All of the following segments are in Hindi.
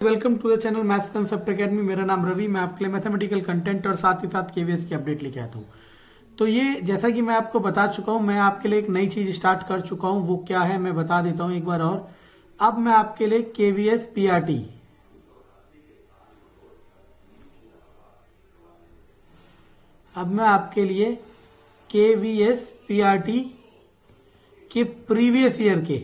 Welcome to the channel maths concept academy. मेरा नाम रवि। मैं आपके लिए मैथमेटिकल कंटेंट और साथ ही साथ केवीएस की अपडेट लेके आता हूँ। तो ये जैसा कि मैं आपको बता चुका हूँ, मैं आपके लिए एक नई चीज स्टार्ट कर चुका हूँ। वो क्या है मैं बता देता हूँ एक बार और। अब मैं आपके लिए केवीएस पीआरटी के प्रीवियस ईयर के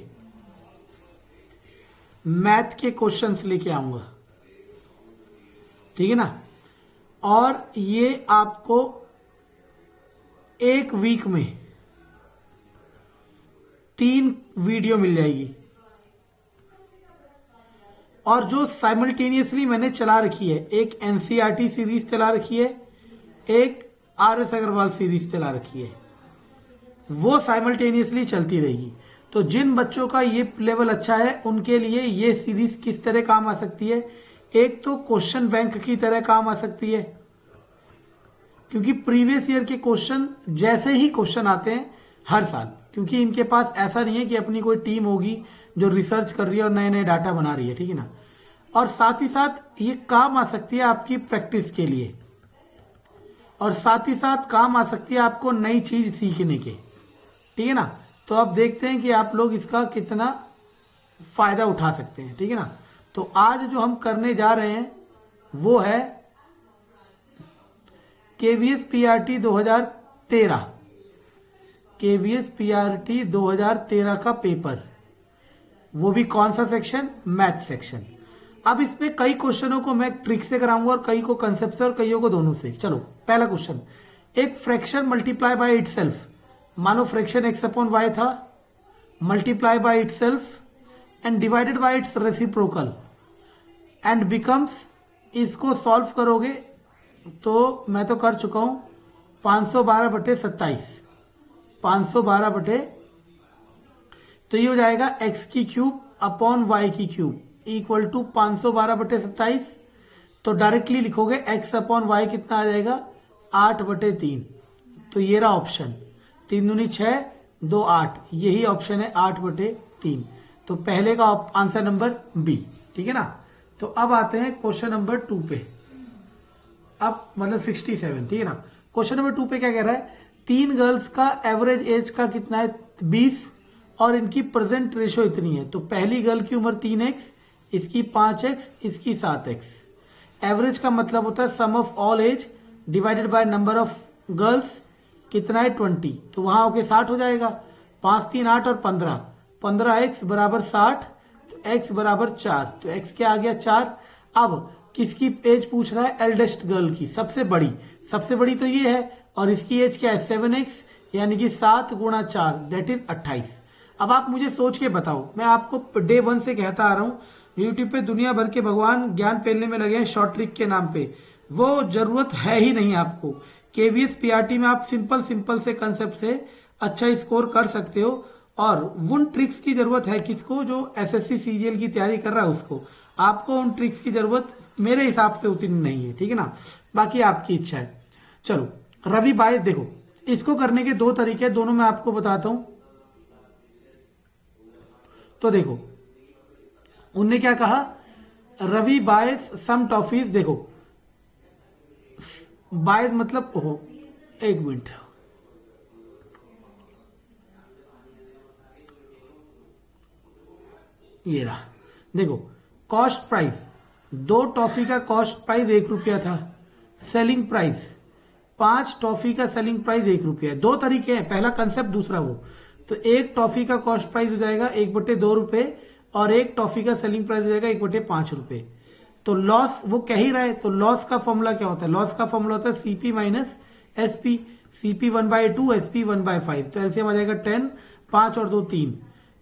मैथ के क्वेश्चंस लेके आऊंगा, ठीक है ना। और ये आपको एक वीक में 3 वीडियो मिल जाएगी, और जो साइमल्टेनियसली मैंने चला रखी है, एक एनसीईआरटी सीरीज चला रखी है, एक आर एस अग्रवाल सीरीज चला रखी है, वो साइमल्टेनियसली चलती रहेगी। तो जिन बच्चों का ये लेवल अच्छा है उनके लिए ये सीरीज किस तरह काम आ सकती है। एक तो क्वेश्चन बैंक की तरह काम आ सकती है, क्योंकि प्रीवियस ईयर के क्वेश्चन जैसे ही क्वेश्चन आते हैं हर साल, क्योंकि इनके पास ऐसा नहीं है कि अपनी कोई टीम होगी जो रिसर्च कर रही है और नए नए डाटा बना रही है, ठीक है ना। और साथ ही साथ ये काम आ सकती है आपकी प्रैक्टिस के लिए, और साथ ही साथ काम आ सकती है आपको नई चीज सीखने के, ठीक है ना। तो अब देखते हैं कि आप लोग इसका कितना फायदा उठा सकते हैं, ठीक है ना। तो आज जो हम करने जा रहे हैं वो है केवीएस पीआरटी 2013 केवीएस पीआरटी 2013 का पेपर। वो भी कौन सा सेक्शन? Math section. अब इसमें कई क्वेश्चनों को मैं ट्रिक से कराऊंगा और कई को कंसेप्ट से और कईयों को दोनों से। चलो पहला क्वेश्चन, एक फ्रैक्शन मल्टीप्लाई बाय इटसेल्फ। मानो फ्रैक्शन एक्स अपॉन वाई था, multiply by itself and divided by it's reciprocal and becomes, इसको सॉल्व करोगे तो मैं तो कर चुका हूं 512/27, 512 बटे, तो ये हो जाएगा एक्स की क्यूब अपॉन वाई की क्यूब इक्वल टू 512/27। तो डायरेक्टली लिखोगे एक्स अपॉन वाई कितना आ जाएगा? 8/3। तो ये रहा ऑप्शन, 3 दूनी 6, 2 8, यही ऑप्शन है 8/3। तो पहले का आंसर नंबर बी, ठीक है ना। तो अब आते हैं क्वेश्चन नंबर 2 पे। अब मतलब 67, ठीक है ना। क्वेश्चन नंबर 2 पे क्या कह रहा है? 3 गर्ल्स का एवरेज एज का कितना है? 20, और इनकी प्रेजेंट रेशियो इतनी है। तो पहली गर्ल की उम्र 3x, इसकी 5x, इसकी 7x। एवरेज का मतलब होता है sum of all age divided by number of girls, कितना है? 20। तो वहां होके 60 हो जाएगा। 5 3 8 और 15, 15x बराबर 60, तो x बराबर 4। तो x क्या आ गया? 4। अब किसकी एज पूछ रहा है? एल्डेस्ट गर्ल की, सबसे बड़ी। सबसे बड़ी तो ये है, और इसकी एज क्या है? 7x, यानी कि 7 गुणा 4 दैट इज 28। अब आप मुझे सोच के बताओ, मैं आपको डे 1 से कहता आ रहा हूं, यूट्यूब पे दुनिया भर के भगवान ज्ञान फैलने में लगे हैं शॉर्ट ट्रिक के नाम पे। वो जरूरत है ही नहीं आपको। केवीएस पीआरटी में आप सिंपल से कंसेप्ट से अच्छा स्कोर कर सकते हो, और उन ट्रिक्स की जरूरत है किसको? जो एसएससी सीजीएल की तैयारी कर रहा है उसको। आपको उन ट्रिक्स की जरूरत मेरे हिसाब से उतनी नहीं है, ठीक है ना। बाकी आपकी इच्छा है। चलो रवि बायस, देखो इसको करने के 2 तरीके हैं, दोनों मैं आपको बताता हूं। तो देखो उनने क्या कहा, रवि बायस सम टॉफीज। देखो बायस मतलब, ओहो एक मिनट, ये रहा। देखो कॉस्ट प्राइस, 2 टॉफी का कॉस्ट प्राइस 1 रुपया था। सेलिंग प्राइस, 5 टॉफी का सेलिंग प्राइस 1 रुपया है। 2 तरीके हैं, पहला कंसेप्ट दूसरा वो। तो एक टॉफी का कॉस्ट प्राइस हो जाएगा 1/2 रुपए, और एक टॉफी का सेलिंग प्राइस हो जाएगा 1/5 रुपए। तो लॉस वो कह ही रहा है, तो लॉस का फॉर्मूला क्या होता है? लॉस का फॉर्मूला होता है CP minus SP. CP 1/2, SP 1/5। तो एलसीएम आ जाएगा 10, 5 और 2 3।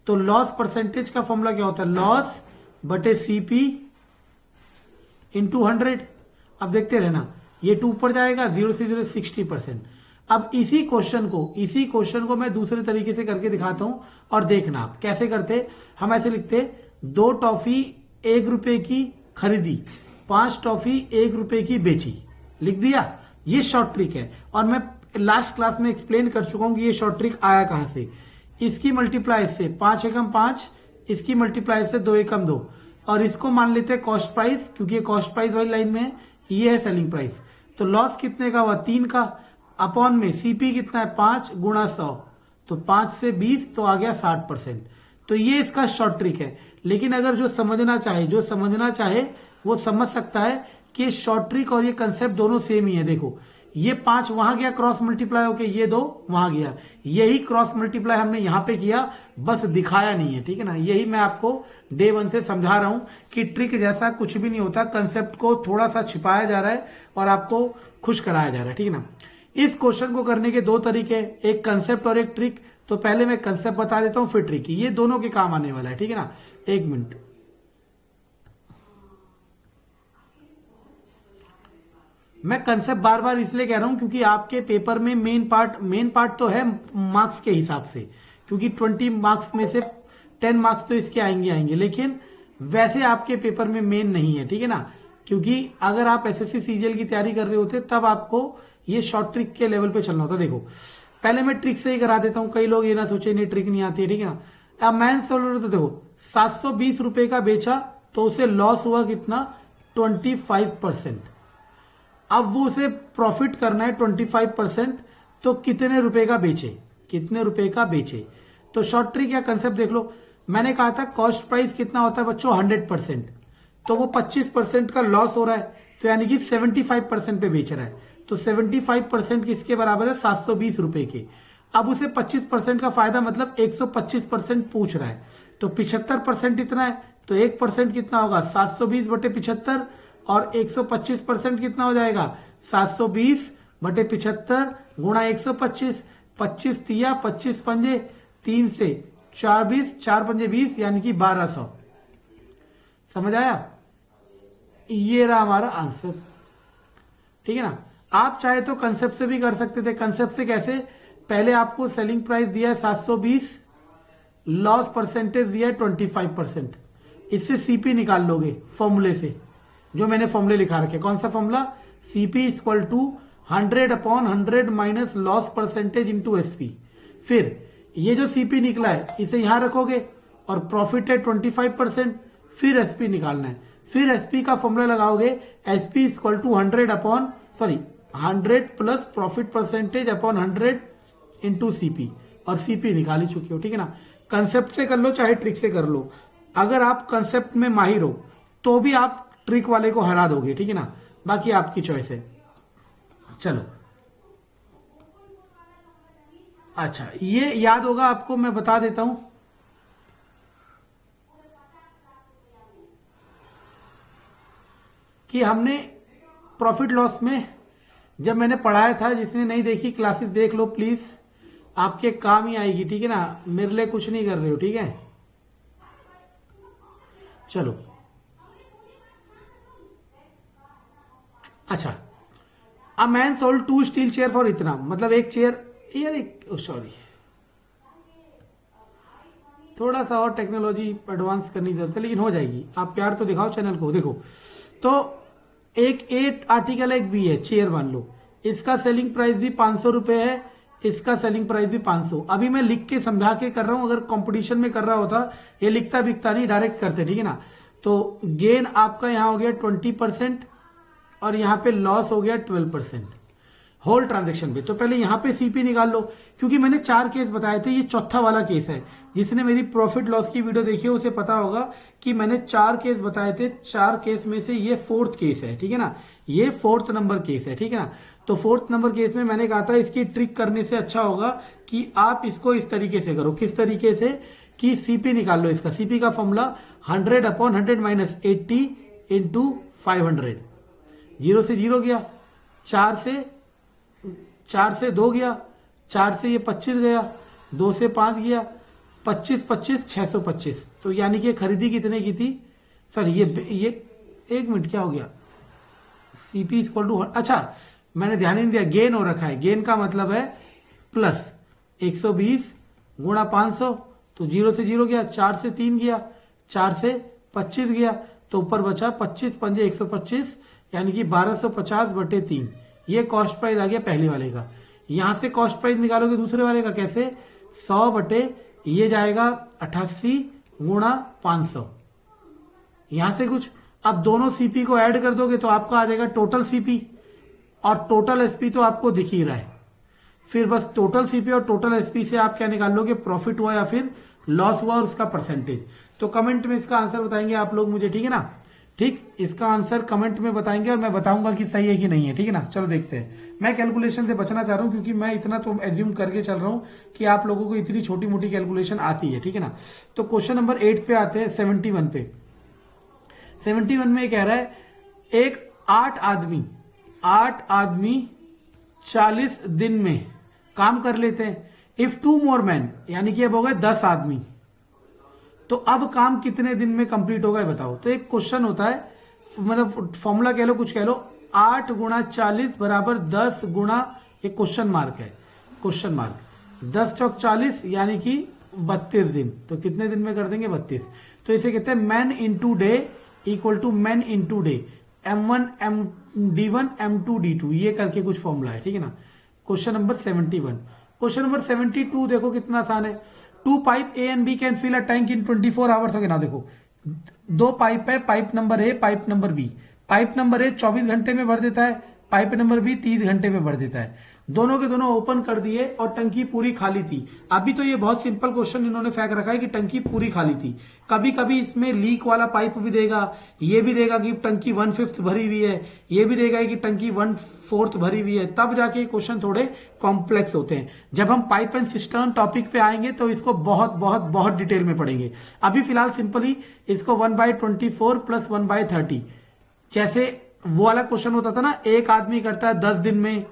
तो लॉस परसेंटेज का फॉर्मूला क्या होता है? लॉस बटे सीपी इंटू 100। अब देखते रहना, ये 2 ऊपर जाएगा, 0 से 0 60%। अब इसी क्वेश्चन को मैं दूसरे तरीके से करके दिखाता हूं, और देखना आप कैसे करते। हम ऐसे लिखते, 2 टॉफी 1 रुपए की खरीदी, 5 टॉफी 1 रुपए की बेची, लिख दिया। ये शॉर्ट ट्रिक है, और मैं लास्ट क्लास में एक्सप्लेन कर चुका हूं कि ये शॉर्ट ट्रिक आया कहां से। इसकी मल्टीप्लाई से 5 एकम 5, इसकी मल्टीप्लाई से 2 एकम 2, और इसको मान लेते हैं कॉस्ट प्राइस, क्योंकि ये कॉस्ट प्राइस वाली लाइन में है, ये है सेलिंग प्राइस। तो लॉस कितने का हुआ 3 का, अपॉन में सीपी कितना है 5 गुणा 100, तो 5 से 20 तो आ गया 60%। तो ये इसका शॉर्ट ट्रिक है। लेकिन अगर जो समझना चाहे वो समझ सकता है कि शॉर्ट ट्रिक और ये कंसेप्ट दोनों सेम ही है। देखो ये 5 वहां गया क्रॉस मल्टीप्लाई होके, ये 2 वहां गया, यही क्रॉस मल्टीप्लाई हमने यहां पे किया, बस दिखाया नहीं है, ठीक है ना। यही मैं आपको डे 1 से समझा रहा हूं कि ट्रिक जैसा कुछ भी नहीं होता, कंसेप्ट को थोड़ा सा छिपाया जा रहा है और आपको खुश कराया जा रहा है, ठीक है ना। इस क्वेश्चन को करने के 2 तरीके, एक कंसेप्ट और एक ट्रिक। तो पहले मैं कंसेप्ट बता देता हूं, फिर ट्रिक, ये दोनों के काम आने वाला है, ठीक है ना। 1 मिनट, मैं कंसेप्ट बार बार इसलिए कह रहा हूं क्योंकि आपके पेपर में मेन पार्ट तो है मार्क्स के हिसाब से, क्योंकि 20 मार्क्स में से 10 मार्क्स तो इसके आएंगे, लेकिन वैसे आपके पेपर में मेन नहीं है, ठीक है ना। क्योंकि अगर आप एसएससी सीजीएल की तैयारी कर रहे होते तब आपको ये शॉर्ट ट्रिक के लेवल पे चलना होता। देखो पहले मैं ट्रिक से ही करा देता हूं, कई लोग ये ना सोचे नहीं ट्रिक नहीं आती है, ठीक है ना। अब मैन सोल्यूशन तो देखो 720 रुपए का बेचा तो उसे लॉस हुआ कितना 25%। अब वो उसे प्रॉफिट करना है 25%, तो कितने रुपए का बेचे, तो शॉर्ट ट्रिक या कंसेप्ट देख लो। मैंने कहा था कॉस्ट प्राइस कितना होता है बच्चों 100%, तो वो 25% का लॉस हो रहा है, तो यानी कि 75% पे बेच रहा है, तो 75% किसके बराबर है 720 रुपए के। अब उसे 25% का फायदा मतलब 125% पूछ रहा है, तो 75% इतना है, तो 1% कितना होगा 720 बटे 75, और 125% कितना हो जाएगा 720 बटे 75 गुणा 125, 25 तिया 25 पंजे 3 से 24, 4 पंजे 20, यानी कि 1200। समझ आया, ये रहा हमारा आंसर, ठीक है ना। आप चाहे तो कंसेप्ट से भी कर सकते थे। कंसेप्ट से कैसे, पहले आपको सेलिंग प्राइस दिया है 720, लॉस परसेंटेज दिया है 25%, इससे सीपी निकाल लोगे फॉर्मूले से, जो मैंने फॉर्मूले लिखा रखे। कौन सा formula, CP equal to 100/100 minus loss percentage into SP. फिर ये जो सीपी निकला है इसे यहां रखोगे और प्रॉफिट है 25%, फिर एसपी निकालना है। फिर एसपी का फॉर्मूला लगाओगे, SP equal to 100 plus profit percentage upon 100 into CP, और सीपी निकाली चुकी हो, ठीक है ना। कंसेप्ट से कर लो चाहे ट्रिक से कर लो, अगर आप कंसेप्ट में माहिर हो तो भी आप ट्रिक वाले को हरा दोगे, ठीक है ना। बाकी आपकी चॉइस है। चलो अच्छा, ये याद होगा आपको, मैं बता देता हूं कि हमने प्रॉफिट लॉस में जब मैंने पढ़ाया था, जिसने नहीं देखी क्लासेस देख लो प्लीज, आपके काम ही आएगी, ठीक है ना। मेरे लिए कुछ नहीं कर रहे हो, ठीक है। चलो अच्छा, a man sold 2 steel chair for इतना, मतलब एक चेयर, यार एक सॉरी, थोड़ा सा और टेक्नोलॉजी एडवांस करनी जरूरत है, लेकिन हो जाएगी। आप प्यार तो दिखाओ चैनल को। देखो तो एक 8 आर्टिकल एक बी है, चेयर मान लो, इसका सेलिंग प्राइस भी 500 रुपए है, इसका सेलिंग प्राइस भी 500। अभी मैं लिख के समझा के कर रहा हूं, अगर कंपटीशन में कर रहा होता ये लिखता बिकता नहीं, डायरेक्ट करते, ठीक है ना। तो गेन आपका यहां हो गया 20% और यहां पे लॉस हो गया 12% होल ट्रांजेक्शन पे। तो पहले यहां पे सीपी निकाल लो, क्योंकि मैंने 4 केस बताए थे, ये चौथा वाला केस है। जिसने मेरी प्रॉफिट लॉस की वीडियो देखी है उसे पता होगा कि मैंने 4 केस बताए थे, 4 केस में से ये 4th केस है, ठीक है ना। ये 4th नंबर केस है, ठीक है ना। तो 4th नंबर केस में मैंने कहा था इसकी ट्रिक करने से अच्छा होगा कि आप इसको इस तरीके से करो। किस तरीके से, कि सीपी निकाल लो इसका। सीपी का फॉर्मूला 100/100 माइनस 80 इंटू 500, 0 से 0 गया, 4 से 2 गया, 4 से ये 25 गया, 2 से 5 गया, 25 625। तो यानी कि खरीदी कितने की थी, सर ये 1 मिनट क्या हो गया, सीपी इक्वल टू, अच्छा मैंने ध्यान ही नहीं दिया, गेन हो रखा है। गेन का मतलब है प्लस 120 गुणा 500, तो 0 से 0 गया, 4 से 3 गया, 4 से 25 गया, तो ऊपर बचा 25 पंजे 125, यानी कि 1250/3। ये कॉस्ट प्राइस आ गया पहले वाले का। यहां से कॉस्ट प्राइस निकालोगे दूसरे वाले का कैसे, 100 बटे ये जाएगा 88 गुणा 500, यहां से कुछ। अब दोनों सीपी को ऐड कर दोगे तो आपका आ जाएगा टोटल सीपी, और टोटल एसपी तो आपको दिख ही रहा है। फिर बस टोटल सीपी और टोटल एसपी से आप क्या निकाल लोगे, प्रॉफिट हुआ या फिर लॉस हुआ और उसका परसेंटेज। तो कमेंट में इसका आंसर बताएंगे आप लोग मुझे, ठीक है ना। ठीक, इसका आंसर कमेंट में बताएंगे और मैं बताऊंगा कि सही है कि नहीं है, ठीक है ना। चलो देखते हैं। मैं कैलकुलेशन से बचना चाह रहा हूं क्योंकि मैं इतना तो एज्यूम करके चल रहा हूं कि आप लोगों को इतनी छोटी मोटी कैलकुलेशन आती है, ठीक है ना। तो क्वेश्चन नंबर 8 पे आते हैं, 71 पे। 71 में कह रहा है एक 8 आदमी 40 दिन में काम कर लेते हैं। इफ 2 मोर मैन, यानी कि अब हो गए 10 आदमी, तो अब काम कितने दिन में कंप्लीट होगा ये बताओ। तो एक क्वेश्चन होता है, मतलब फॉर्मूला कह लो, कुछ कह लो, 8 गुणा 40 बराबर 10 गुणा, ये क्वेश्चन मार्क है, क्वेश्चन मार्क, 10 चौक 40 यानी कि 32 दिन। तो कितने दिन में कर देंगे, 32। तो इसे कहते हैं man into day equal to man into day, M1 D1 M2 D2, ये करके कुछ फॉर्मूला है, ठीक है ना। Question number 71। क्वेश्चन नंबर 72 देखो कितना आसान है। 2 pipe A and B can fill a tank in 24 hours. ना देखो, 2 पाइप है, pipe number A, pipe number B. Pipe number A 24 घंटे में भर देता है, पाइप नंबर बी 30 घंटे में भर देता है। दोनों के दोनों ओपन कर दिए और टंकी पूरी खाली थी। अभी तो ये बहुत सिंपल क्वेश्चन इन्होंने फेंक रखा है कि टंकी पूरी खाली थी। कभी कभी इसमें लीक वाला पाइप भी देगा, ये भी देगा कि टंकी 1/5 भरी हुई है, ये भी देगा कि टंकी 1/4 भरी हुई है। तब जाके क्वेश्चन थोड़े कॉम्प्लेक्स होते हैं। जब हम पाइप एंड सिस्टम टॉपिक पे आएंगे तो इसको बहुत बहुत बहुत डिटेल में पढ़ेंगे। अभी फिलहाल सिंपली इसको 1/24 प्लस 1/30, जैसे वो वाला क्वेश्चन होता था ना, एक आदमी करता है 10 दिन में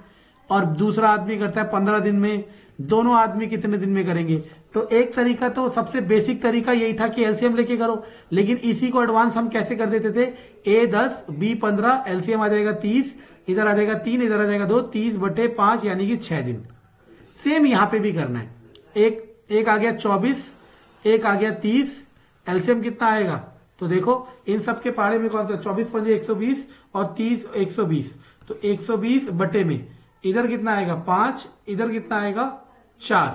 और दूसरा आदमी करता है 15 दिन में, दोनों आदमी कितने दिन में करेंगे। तो एक तरीका, तो सबसे बेसिक तरीका यही था कि एलसीएम लेके करो, लेकिन इसी को एडवांस हम कैसे कर देते थे, A 10 B 15, एलसीएम आ जाएगा 30, इधर आ जाएगा 3, इधर आ जाएगा 2, 30/5 यानी कि 6 दिन। सेम यहां पे भी करना है। एक आ गया 24, एक आ गया 30, एलसीएम कितना आएगा। तो देखो इन सब के पहाड़े में कौन सा, 24 पंजे 120 और 30 120, तो 120 बटे में इधर कितना आएगा 5, इधर कितना आएगा 4,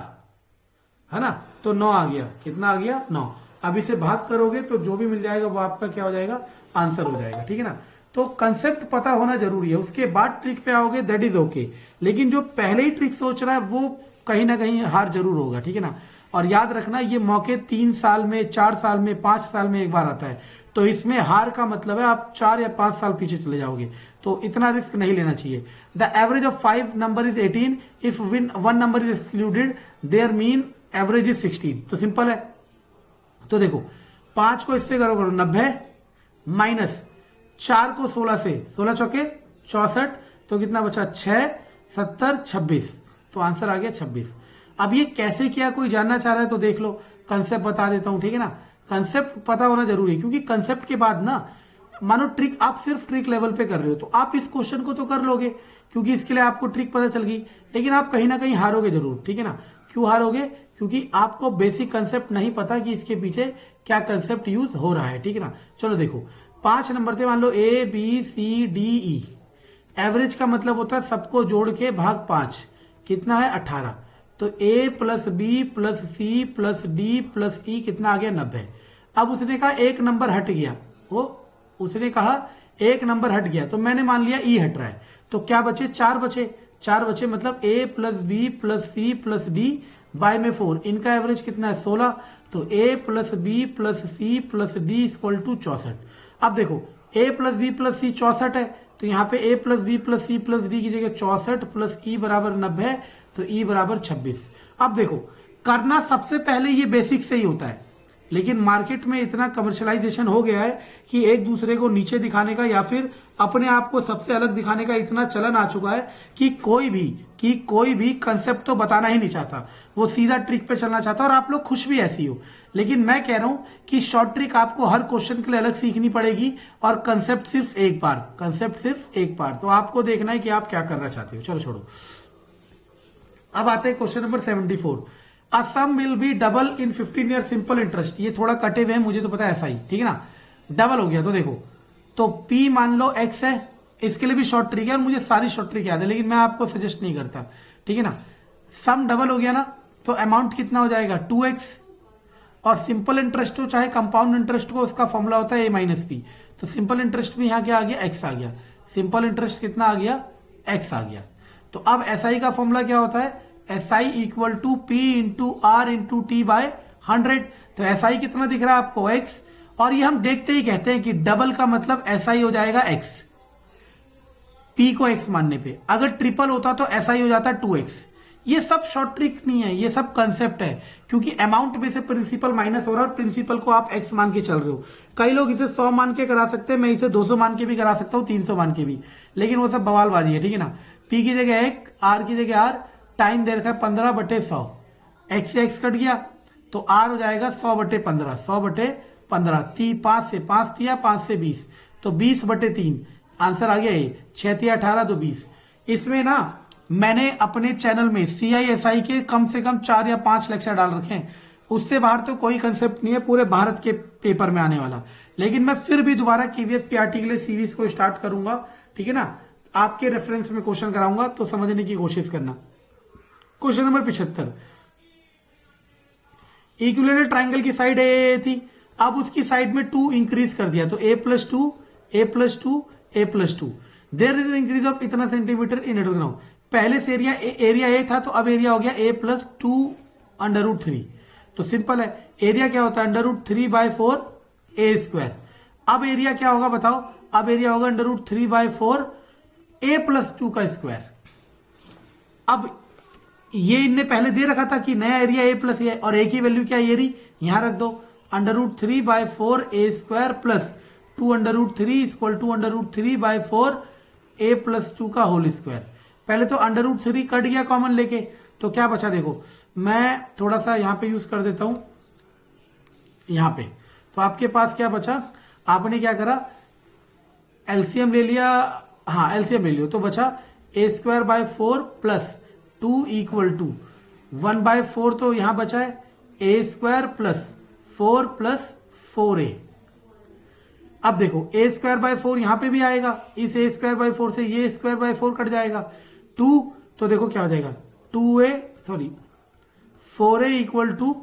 है ना। तो 9 आ गया, कितना आ गया 9। अब इसे भाग करोगे तो जो भी मिल जाएगा वो आपका क्या हो जाएगा, आंसर हो जाएगा, ठीक है ना। तो कंसेप्ट पता होना जरूरी है, उसके बाद ट्रिक पे आओगे दैट इज ओके। लेकिन जो पहले ही ट्रिक सोच रहा है वो कहीं ना कहीं हार जरूर होगा, ठीक है ना। और याद रखना ये मौके 3 साल में, 4 साल में, 5 साल में एक बार आता है। तो इसमें हार का मतलब है आप 4 या 5 साल पीछे चले जाओगे, तो इतना रिस्क नहीं लेना चाहिए। The average of 5 number is 18, if 1 number is excluded there mean average is 16। तो सिंपल है। तो देखो 5 को इससे करो 90 माइनस 4 को 16 से, 16 चौके 64, तो कितना बचा 6, 70, 26, तो आंसर आ गया 26। अब ये कैसे किया कोई जानना चाह रहा है तो देख लो, कंसेप्ट बता देता हूं, ठीक है ना। कंसेप्ट पता होना जरूरी है, क्योंकि कंसेप्ट के बाद ना, मानो ट्रिक आप सिर्फ ट्रिक लेवल पे कर रहे हो तो आप इस क्वेश्चन को तो कर लोगे क्योंकि इसके लिए आपको ट्रिक पता चल गई, लेकिन आप कहीं ना कहीं हारोगे जरूर, ठीक है ना। क्यों हारोगे, क्योंकि आपको बेसिक कंसेप्ट नहीं पता कि इसके पीछे क्या कंसेप्ट यूज हो रहा है, ठीक है ना। चलो देखो 5 नंबर थे, मान लो ABCDE, एवरेज का मतलब होता है सबको जोड़ के भाग 5, कितना है 18। तो A plus B plus C plus D plus E कितना आ गया 90। अब उसने कहा एक नंबर हट गया, वो उसने कहा एक नंबर हट गया, तो मैंने मान लिया E हट रहा है, तो क्या बचे 4 बचे, 4 बचे मतलब A plus B plus C plus D by में 4, इनका एवरेज कितना है 16। तो A plus B plus C plus D equal to 64। अब देखो A plus B plus C 64 है, तो यहाँ पे A plus B plus C plus D की जगह 64 प्लस E बराबर 90, तो E बराबर 26। अब देखो करना सबसे पहले ये बेसिक से ही होता है, लेकिन मार्केट में इतना कमर्शलाइजेशन हो गया है कि एक दूसरे को नीचे दिखाने का या फिर अपने आप को सबसे अलग दिखाने का इतना चलन आ चुका है कि कोई भी कंसेप्ट तो बताना ही नहीं चाहता, वो सीधा ट्रिक पे चलना चाहता है, और आप लोग खुश भी ऐसी हो। लेकिन मैं कह रहा हूं कि शॉर्ट ट्रिक आपको हर क्वेश्चन के लिए अलग सीखनी पड़ेगी, और कंसेप्ट सिर्फ एक बार, तो आपको देखना है कि आप क्या करना चाहते हो। चलो छोड़ो, अब आते हैं question number 74। A sum will be double in 15 year simple interest. ये थोड़ा कटे हुए हैं, मुझे तो पता है ऐसा ही, ठीक है ना। डबल हो गया तो देखो, तो P मान लो X है, इसके लिए भी शॉर्ट ट्रिक है और मुझे सारी शॉर्ट ट्रिक याद है, लेकिन मैं आपको सजेस्ट नहीं करता, ठीक है ना। सम डबल हो गया ना, तो अमाउंट कितना हो जाएगा 2X, और सिंपल इंटरेस्ट हो चाहे कंपाउंड इंटरेस्ट हो, उसका फॉर्मूला होता है a माइनस पी। तो सिंपल इंटरेस्ट में यहाँ क्या आ गया, x आ गया। सिंपल इंटरेस्ट कितना आ गया, x आ गया। तो अब SI का फॉर्मूला क्या होता है, SI equal to P into R into T by 100। तो SI कितना दिख रहा है आपको, x। और ये हम देखते ही कहते हैं कि डबल का मतलब SI हो जाएगा x, P को x मानने पे। अगर ट्रिपल होता तो SI हो जाता 2x। ये सब शॉर्ट ट्रिक नहीं है, ये सब कंसेप्ट है, क्योंकि अमाउंट में से प्रिंसिपल माइनस हो रहा है और प्रिंसिपल को आप x मान के चल रहे हो। कई लोग इसे 100 मान के करा सकते हैं, मैं इसे 200 मान के भी करा सकता हूं, 300 मान के भी, लेकिन वो सब बवालबाजी है, ठीक है ना। P की जगह 1, R की जगह R, टाइम दे रखा है 15/100, x से x कट गया तो R हो जाएगा 100/15, 100/15, 5 से 5 दिया, 5 से 20, तो 20/3 आंसर आ गया ये। 6 या 18 तो 20। इसमें ना मैंने अपने चैनल में CISI के कम से कम 4 या 5 लेक्चर डाल रखे हैं, उससे बाहर तो कोई कंसेप्ट नहीं है पूरे भारत के पेपर में आने वाला। लेकिन मैं फिर भी दोबारा KVS PRT के लिए सीरीज को स्टार्ट करूंगा, ठीक है ना। आपके रेफरेंस में क्वेश्चन कराऊंगा तो समझने की कोशिश करना। क्वेश्चन नंबर 75, इक्विलेटरल ट्राइंगल की साइड ए थी, अब उसकी साइड में 2 इंक्रीज कर दिया, तो a+2 a+2 a+2, there is increase of इतना सेंटीमीटर इन ग्राउंड। पहले से एरिया ए था तो अब एरिया हो गया a+2√3। तो सिंपल है, एरिया क्या होता है √3/4 a²। अब एरिया क्या होगा बताओ, अब एरिया होगा √3/4 a+2 का स्क्वायर। अब ये इनने पहले दे रखा था कि नया एरिया a+a है, और a की वैल्यू क्या ये रही, यहां रख दो, √3/4 a² plus 2√3 equal to √3/4 a+2 का होल स्क्वायर। पहले तो √3 कट गया कॉमन लेके, तो क्या बचा देखो, मैं थोड़ा सा यहां पे यूज कर देता हूं, यहां पे। तो आपके पास क्या बचा, आपने क्या करा, एलसीएम ले लिया, हाँ एलसीएम ले लियो, तो बचा a²/4 प्लस 2 इक्वल टू 1/4, तो यहां बचा है a² प्लस 4 प्लस 4a। अब देखो a²/4 यहां पे भी आएगा, इस a²/4 से ये a²/4 कट जाएगा, 2, तो देखो क्या हो जाएगा 4a इक्वल टू,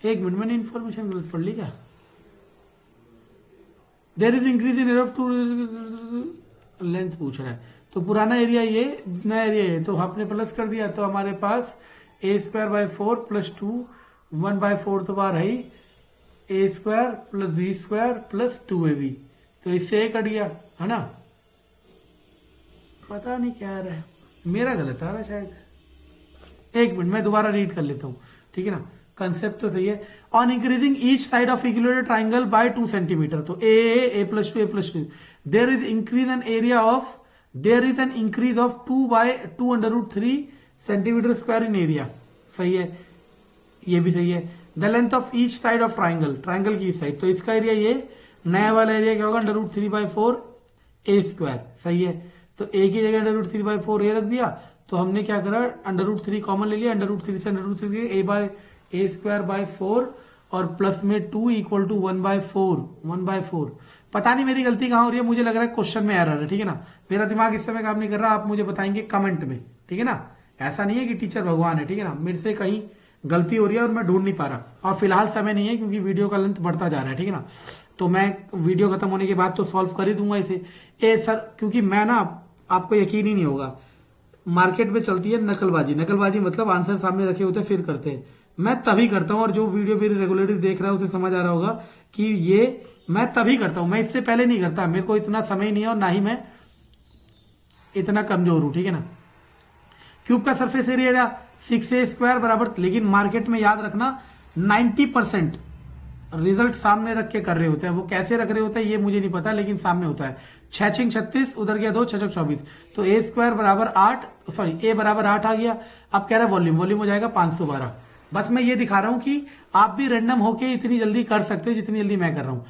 एक मिनट मैंने इंफॉर्मेशन गलत पढ़ ली क्या, there is increase in area of two length पूछ रहा है, तो पुराना एरिया ये, नया एरिया ये, तो आपने प्लस कर दिया, तो हमारे पास a²/4 प्लस 2 1/4 तो बाहर है, a² plus b² plus 2ab, तो इससे कट गया है ना। पता नहीं क्या आ रहा है, मेरा गलत आ रहा है शायद, एक मिनट मैं दोबारा रीड कर लेता हूं, ठीक है ना। कंसेप्ट तो सही है। On increasing each side of equilateral triangle by 2 centimetre, तो a+2 a+2, there is increase an area of, there is an increase of 2/2√3 centimetre square in area, सही है, ये भी सही है। The length of each side of triangle, triangle की साइड, तो इसका एरिया ये, नया वाला एरिया क्या होगा √3/4 a², सही है। तो a की जगह √3/4 a रख दिया, तो हमने क्या करा, √3 कॉमन ले लिया, √3 से √3 a²/4 और प्लस में 2 इक्वल टू 1/4। पता नहीं मेरी गलती कहां हो रही है, मुझे लग रहा है क्वेश्चन में एरर है, ठीक है ना। मेरा दिमाग इस समय काम नहीं कर रहा, आप मुझे बताएंगे कमेंट में, ठीक है ना। ऐसा नहीं है कि टीचर भगवान है, ठीक है ना, मेरे से कहीं गलती हो रही है और मैं ढूंढ नहीं पा रहा, और फिलहाल समय नहीं है क्योंकि वीडियो का लेंथ बढ़ता जा रहा है, ठीक है ना। तो मैं वीडियो खत्म होने के बाद तो सॉल्व कर ही दूंगा इसे। सर क्योंकि मैं ना, आपको यकीन ही नहीं होगा, मार्केट में चलती है नकलबाजी मतलब आंसर सामने रखे होते फिर करते हैं, मैं तभी करता हूं, और जो वीडियो मेरी रेगुलरली देख रहा है उसे समझ आ रहा होगा कि ये मैं तभी करता हूं, मैं इससे पहले नहीं करता, मेरे को इतना समय नहीं है और ना ही मैं इतना कमजोर हूं, ठीक है ना। क्यूब का सरफेस एरिया 6a² बराबर, लेकिन मार्केट में याद रखना 90% रिजल्ट सामने रख के कर रहे होते हैं, वो कैसे रख रहे होते हैं ये मुझे नहीं पता, लेकिन सामने होता है। 6×6 36, उधर गया 2, 6×6 24, तो a² बराबर 8, सॉरी a बराबर 8 आ गया। अब कह रहा है वॉल्यूम हो जाएगा 512। बस मैं ये दिखा रहा हूं कि आप भी रैंडम होके इतनी जल्दी कर सकते हो जितनी जल्दी मैं कर रहा हूं।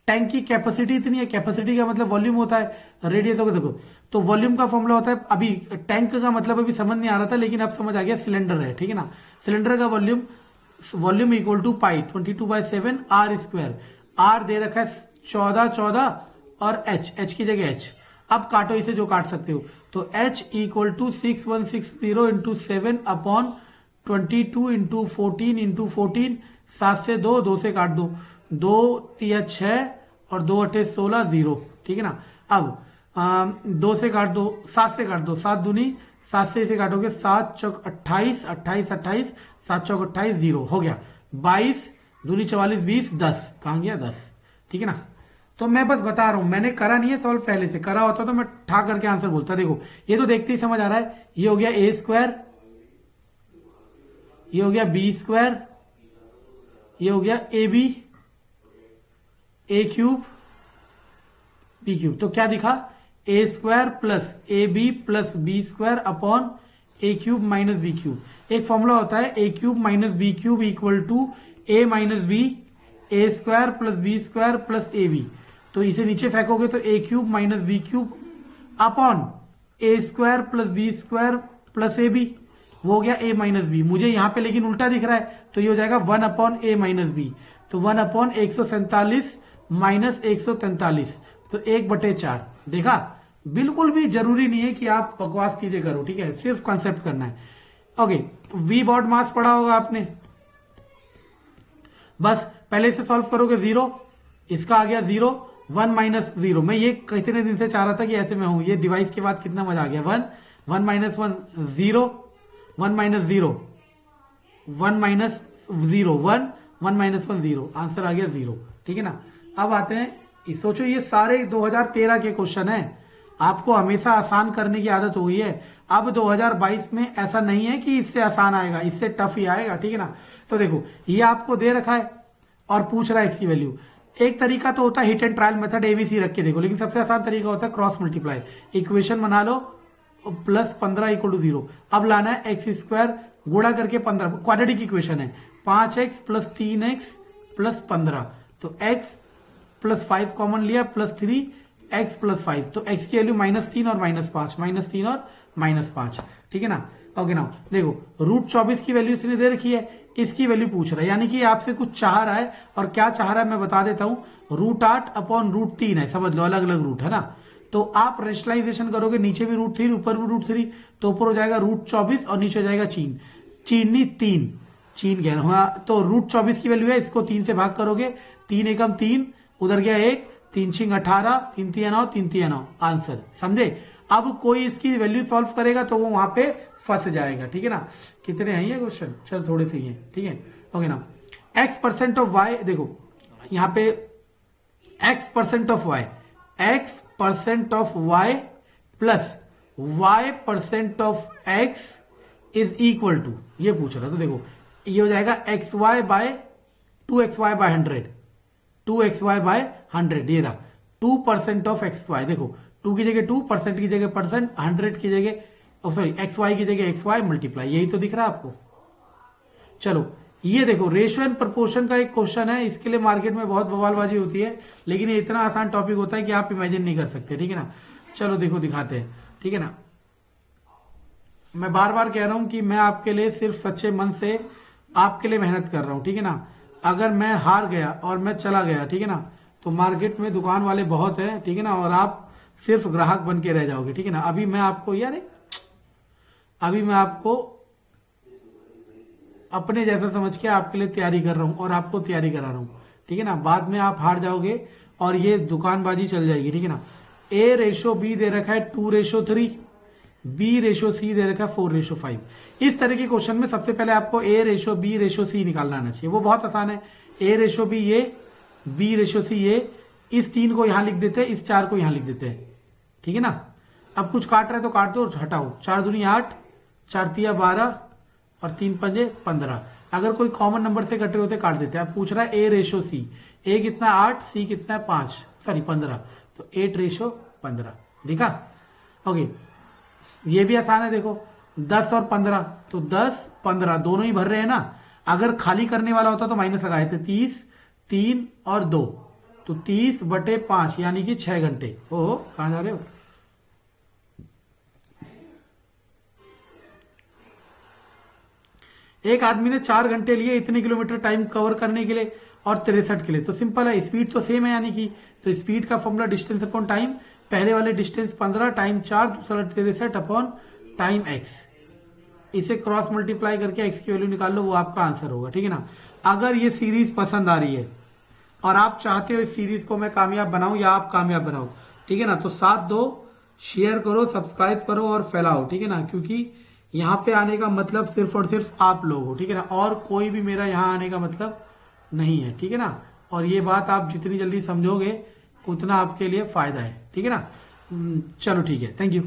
टैंक की कैपेसिटी इतनी है, कैपेसिटी का मतलब वॉल्यूम होता है, रेडियस होगा देखो, तो वॉल्यूम का फॉर्मूला होता है, अभी टैंक का मतलब अभी समझ नहीं आ रहा था लेकिन अब समझ आ गया, सिलेंडर है, ठीक है ना। सिलेंडर का volume equal to pi 22/7 r², r दे रखा है 14 और h की जगह h, अब काटो इसे जो काट सकते हो, तो h इक्वल टू 6160 × 7/22 22 इंटू 14 7 से 2, 2 से काट दो, 2 तिया 6 और 2 अठे 16, 0। ठीक है ना। अब 2 से काट दो, 7 से काट दो, 7 दूनी 7 से इसे काटोगे 7 चौक 28, 28 28, 7 चौक 28, 0 हो गया। 22 दूनी 44, 20, 10 कहाँ गया 10। ठीक है ना। तो मैं बस बता रहा हूं, मैंने करा नहीं है सॉल्व, पहले से करा होता तो मैं ठा करके आंसर बोलता। देखो ये तो देखते ही समझ आ रहा है, ये हो गया ए स्क्वायर, ये हो गया बी स्क्वायर, ये हो गया A B, A cube B cube. तो क्या दिखा, A square plus A B plus B square upon A cube minus B cube. एक फॉर्मूला होता है A cube minus B cube equal to A minus B, A square plus B square plus A B. तो इसे नीचे फेंकोगे तो A cube minus B cube upon A square plus B square plus A B, वो हो गया ए माइनस बी। मुझे यहां पे लेकिन उल्टा दिख रहा है, तो ये हो जाएगा 1 अपॉन ए माइनस बी। तो 1 अपॉन 147 माइनस 143, तो 1/4। देखा, बिल्कुल भी जरूरी नहीं है कि आप बकवास चीजें करो, ठीक है, सिर्फ कॉन्सेप्ट करना है। ओके, वी बॉड मास पढ़ा होगा आपने, बस पहले से सॉल्व करोगे 0, इसका आ गया 0, 1 माइनस 0। मैं ये किसी ने दिन से चाह रहा था कि ऐसे मैं हूं, ये डिवाइस के बाद कितना मजा आ गया। 1 1 minus 1 0, 1 minus 0 1 minus 0 1 1 minus 1 0, answer आ गया 0। ठीक है ना। अब आते हैं, सोचो ये सारे 2013 के क्वेश्चन है, आपको हमेशा आसान करने की आदत हो गई है। अब 2022 में ऐसा नहीं है कि इससे आसान आएगा, इससे टफ ही आएगा। ठीक है ना। तो देखो ये आपको दे रखा है और पूछ रहा है इसकी वैल्यू। एक तरीका तो होता है hit and trial method, ABC रख के देखो, लेकिन सबसे आसान तरीका होता है क्रॉस मल्टीप्लाई। इक्वेशन बना लो प्लस 15 इक्वल टू 0। अब लाना है एक्स स्क्वायर गुणा करके 15, क्वाड्रेटिक इक्वेशन है, 5x प्लस 3x प्लस 15। तो x प्लस 5 कॉमन लिया प्लस 3x प्लस 5, तो x की वैल्यू -3 और -5, -3 और -5। ठीक है ना। ओके ना, देखो √24 की वैल्यू इसने दे रखी है, इसकी वैल्यू पूछ रहा है, यानी कि आपसे कुछ चाह रहा है। और क्या चाह रहा है मैं बता देता हूं, √8 अपॉन √3 है, समझ लो अलग अलग रूट है ना। तो आप रेशनलाइजेशन करोगे, नीचे भी √3 ऊपर भी √3, तो ऊपर हो जाएगा √24 और नीचे हो जाएगा चीन नहीं 3 चीन गया हाँ। तो √24 की वैल्यू है, इसको 3 से भाग करोगे, 3 एकम 3, उधर गया 1, 3 छिंग 18, 3 तिया 9, 3 तिया 9, आंसर समझे। अब कोई इसकी वैल्यू सॉल्व करेगा तो वो वहां पे फंस जाएगा। ठीक है ना। कितने हैं ये क्वेश्चन, चल थोड़े से ही है। ठीक है, ओके ना। x% ऑफ y, देखो यहां पे x% of y, x% of y plus y% of x is equal to, ये पूछ रहा है। तो देखो ये हो जाएगा xy bye 2xy bye 100, 2xy bye 100, ये रहा 2% ऑफ xy। देखो 2 की जगह 2, परसेंट की जगह परसेंट, 100 की जगह सॉरी xy की जगह xy मल्टीप्लाई, यही तो दिख रहा है आपको। चलो ये देखो रेशियो एंड प्रपोर्शन का एक क्वेश्चन है, इसके लिए मार्केट में बहुत बवालबाजी होती है, लेकिन ये इतना आसान टॉपिक होता है कि आप इमेजिन नहीं कर सकते। ठीक है ना। चलो देखो दिखाते हैं। ठीक है ना। मैं बार बार कह रहा हूं कि मैं आपके लिए सिर्फ सच्चे मन से आपके लिए मेहनत कर रहा हूं। ठीक है ना। अगर मैं हार गया और मैं चला गया, ठीक है ना, तो मार्केट में दुकान वाले बहुत है, ठीक है ना, और आप सिर्फ ग्राहक बन के रह जाओगे। ठीक है ना। अभी मैं आपको अभी मैं आपको अपने जैसा समझ के आपके लिए तैयारी कर रहा हूं और आपको तैयारी करा रहा हूं। ठीक है ना। बाद में आप हार जाओगे और ये दुकानबाजी चल जाएगी। ठीक है ना। A/B दे रखा है 2/3, B/C दे रखा है 4/5। इस तरह के क्वेश्चन में सबसे पहले आपको A/B/C निकालना आना चाहिए, वो बहुत आसान है। A/B ये, B/C ये, इस 3 को यहां लिख देते हैं, इस 4 को यहां लिख देते हैं। ठीक है ना। अब कुछ काट रहा है तो काट दो, हटाओ, 4 दूनी 8, 4 तिया 12 और 3 पंजे 15। अगर कोई कॉमन नंबर से कट रहे होते काट देते हैं। अब पूछ रहा है A/C, A कितना 8, C कितना 5 सॉरी 15, तो 8/15। देखा। ओके, ये भी आसान है। देखो 10 और 15, तो 10 15 दोनों ही भर रहे हैं ना। अगर खाली करने वाला होता तो माइनस लगाए थे, 30 3 और 2, तो 30/5 यानी कि 6 घंटे। ओहो कहां जा रहे हो। एक आदमी ने 4 घंटे लिए इतने किलोमीटर टाइम कवर करने के लिए और 63 के लिए। तो सिंपल है, स्पीड तो सेम है, यानी कि तो स्पीड का फॉर्मूला डिस्टेंस अपॉन टाइम, पहले वाले डिस्टेंस 15 टाइम 4, दूसरा 63 अपॉन टाइम x। इसे क्रॉस मल्टीप्लाई करके एक्स की वैल्यू निकाल लो, वो आपका आंसर होगा। ठीक है ना। अगर ये सीरीज पसंद आ रही है और आप चाहते हो इस सीरीज को मैं कामयाब बनाऊं या आप कामयाब बनाओ, ठीक है ना, तो साथ दो, शेयर करो, सब्सक्राइब करो और फैलाओ। ठीक है ना, क्योंकि यहाँ पे आने का मतलब सिर्फ और सिर्फ आप लोग हो। ठीक है ना, और कोई भी मेरा यहाँ आने का मतलब नहीं है। ठीक है ना, और ये बात आप जितनी जल्दी समझोगे उतना आपके लिए फायदा है। ठीक है ना। चलो ठीक है, थैंक यू।